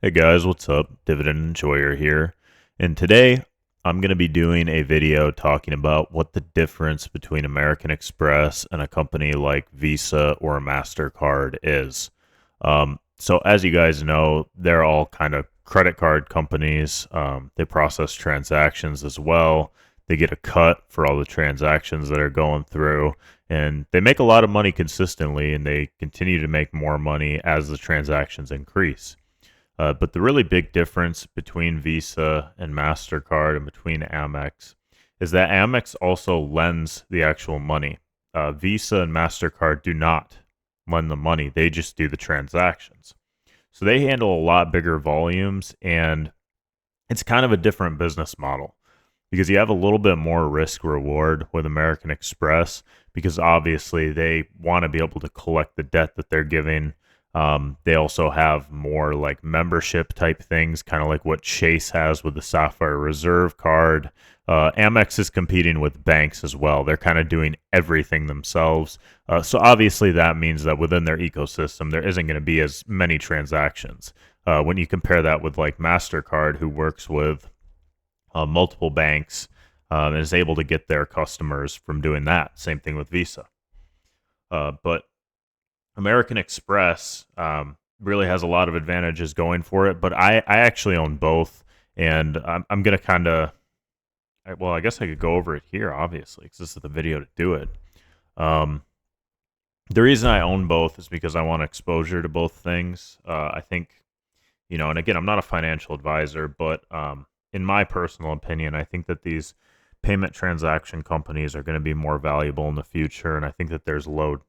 Hey guys, what's up? Dividend Enjoyer here. And today I'm going to be doing a video talking about what the difference between American Express and a company like Visa or Mastercard is. So, as you guys know, they're all kind of credit card companies. They process transactions as well. They get a cut for all the transactions that are going through, and they make a lot of money consistently, and they continue to make more money as the transactions increase. But the really big difference between Visa and MasterCard and between Amex is that Amex also lends the actual money. Visa and MasterCard do not lend the money, they just do the transactions. So they handle a lot bigger volumes, and it's kind of a different business model because you have a little bit more risk reward with American Express because obviously they want to be able to collect the debt that they're giving. They also have more like membership type things, kind of like what Chase has with the Sapphire Reserve card. Amex is competing with banks as well. They're kind of doing everything themselves. So obviously that means that within their ecosystem, there isn't going to be as many transactions. When you compare that with like MasterCard, who works with multiple banks and is able to get their customers from doing that. Same thing with Visa. But American Express really has a lot of advantages going for it. But I actually own both. And I'm going to kind of, well, I guess I could go over it here, obviously, because this is the video to do it. Um, the reason I own both is because I want exposure to both things. I think, and again, I'm not a financial advisor, but in my personal opinion, I think that these payment transaction companies are going to be more valuable in the future. And I think that there's low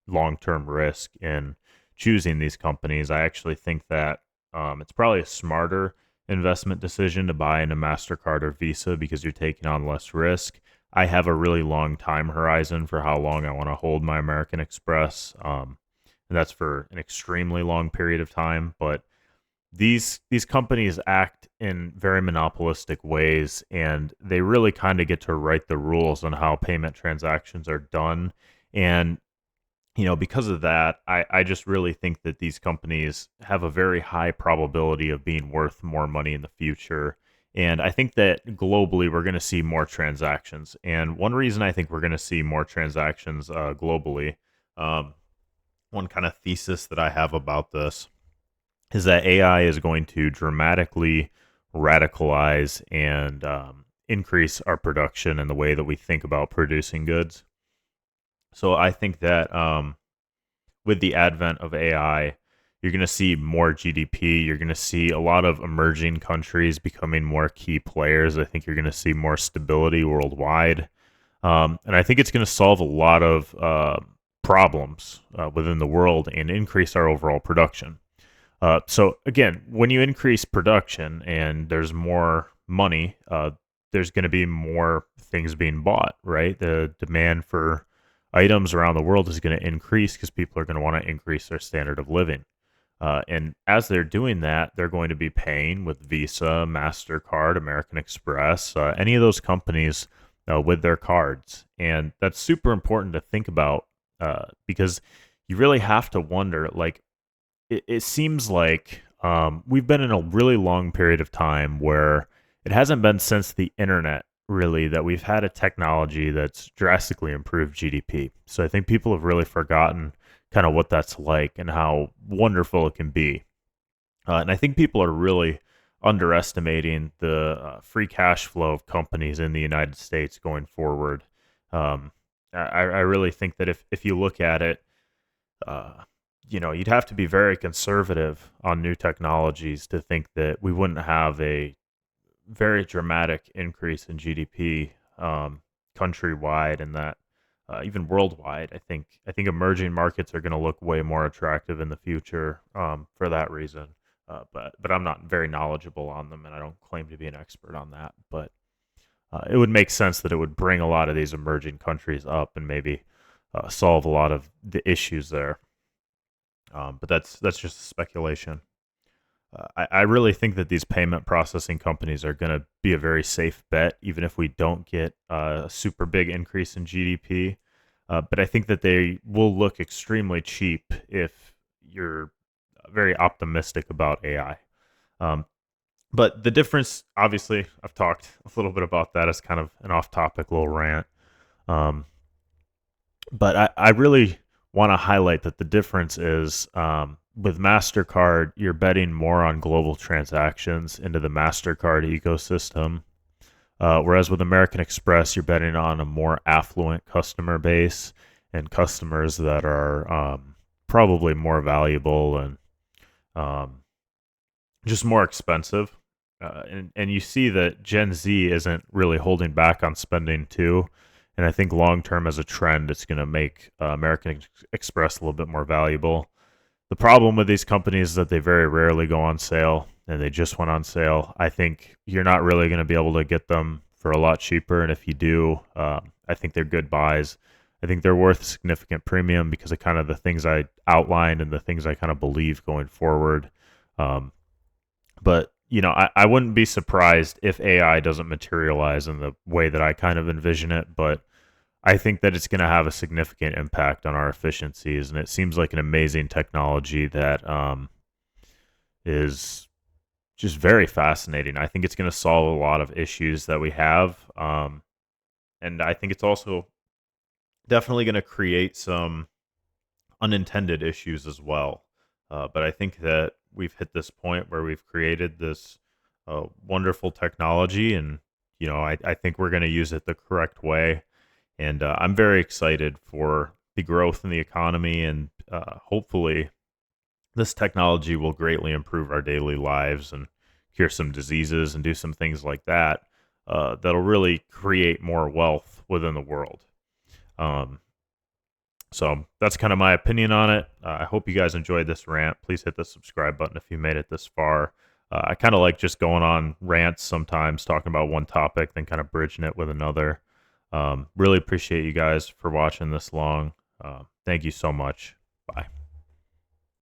long term risk in choosing these companies. I actually think that it's probably a smarter investment decision to buy into MasterCard or Visa because you're taking on less risk. I have a really long time horizon for how long I want to hold my American Express. And that's for an extremely long period of time. But these companies act in very monopolistic ways, and they really kind of get to write the rules on how payment transactions are done. And because of that, I just really think that these companies have a very high probability of being worth more money in the future. And I think that globally, we're going to see more transactions. And one reason I think we're going to see more transactions globally, um, one kind of thesis that I have about this is that AI is going to dramatically radicalize and increase our production and the way that we think about producing goods. So I think that with the advent of AI, you're going to see more GDP. You're going to see a lot of emerging countries becoming more key players. I think you're going to see more stability worldwide. And I think it's going to solve a lot of problems within the world and increase our overall production. So again, when you increase production and there's more money, there's going to be more things being bought, right? The demand for items around the world is going to increase because people are going to want to increase their standard of living. And as they're doing that, they're going to be paying with Visa, MasterCard, American Express, any of those companies with their cards. And that's super important to think about because you really have to wonder, like, it seems like we've been in a really long period of time where it hasn't been since the internet really that we've had a technology that's drastically improved GDP. So I think people have really forgotten kind of what that's like and how wonderful it can be. And I think people are really underestimating the free cash flow of companies in the United States going forward. Um, I really think that if you look at it, uh, you'd have to be very conservative on new technologies to think that we wouldn't have a very dramatic increase in GDP countrywide, and that even worldwide. I think emerging markets are going to look way more attractive in the future for that reason. But I'm not very knowledgeable on them, and I don't claim to be an expert on that. But it would make sense that it would bring a lot of these emerging countries up and maybe solve a lot of the issues there. But that's just speculation. I really think that these payment processing companies are going to be a very safe bet, even if we don't get a super big increase in GDP. But I think that they will look extremely cheap if you're very optimistic about AI. Um, but the difference, obviously, I've talked a little bit about that as kind of an off-topic little rant. Um, but I really want to highlight that the difference is with Mastercard, you're betting more on global transactions into the Mastercard ecosystem. Whereas with American Express, you're betting on a more affluent customer base and customers that are probably more valuable and um, just more expensive. And you see that Gen Z isn't really holding back on spending too. And I think long term as a trend, it's going to make American Express a little bit more valuable. The problem with these companies is that they very rarely go on sale, and they just went on sale. I think you're not really going to be able to get them for a lot cheaper, and if you do, I think they're good buys. I think they're worth a significant premium because of kind of the things I outlined and the things I kind of believe going forward. Um, but I wouldn't be surprised if AI doesn't materialize in the way that I kind of envision it, but I think that it's going to have a significant impact on our efficiencies, and it seems like an amazing technology that is just very fascinating. I think it's going to solve a lot of issues that we have, and I think it's also definitely going to create some unintended issues as well. But I think that we've hit this point where we've created this wonderful technology, and I think we're going to use it the correct way. And I'm very excited for the growth in the economy, and hopefully, this technology will greatly improve our daily lives and cure some diseases and do some things like that that'll really create more wealth within the world. Um, so that's kind of my opinion on it. I hope you guys enjoyed this rant. Please hit the subscribe button if you made it this far. I kind of like just going on rants sometimes, talking about one topic, then kind of bridging it with another. Really appreciate you guys for watching this long. Thank you so much. Bye.